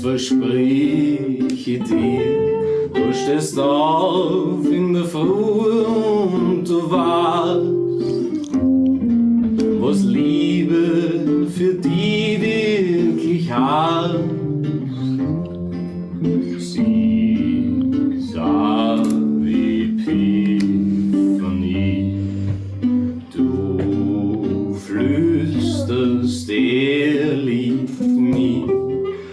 Verspreche dir, du stehst auf in der Früh und du weißt, was Liebe für die wirklich heißt. Sie sah wie Epiphanie, du flüsterst, er liebt mich.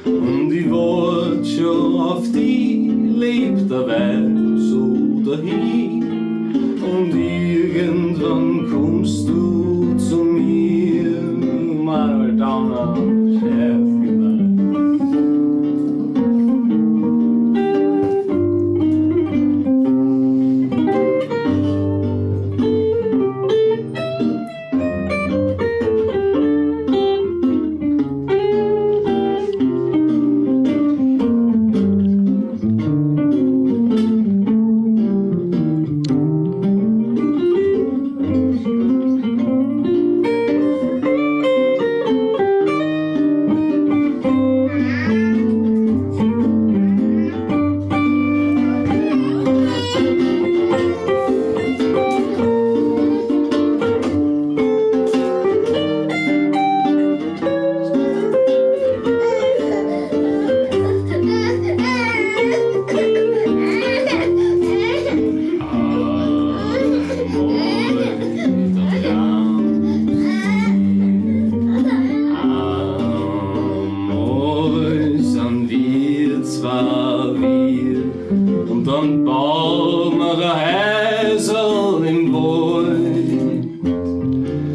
Und ich wart schon auf die, lebt der Welt so dahin. Und irgendwann kommst du zu mir, meine Damen, Chef. Und dann bauen wir ein Häusl im Wald.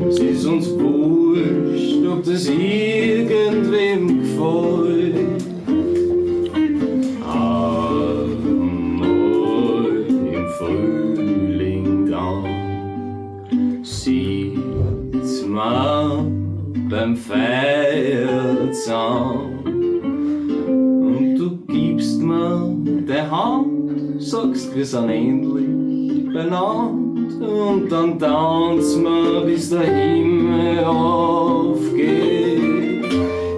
Es ist uns wurscht, ob das irgendwem gefällt. Einmal im Frühling dann sieht man beim Feier zusammen. Gibst mir die Hand, sagst, wir sind endlich beieinander. Und dann tanzen wir, bis der Himmel aufgeht.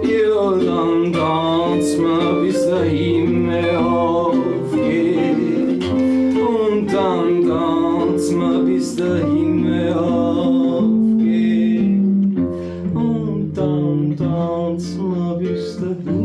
Ja, dann tanzen wir, bis der Himmel aufgeht. Und dann tanzen wir, bis der Himmel aufgeht. Und dann tanzen wir, bis der Himmel aufgeht.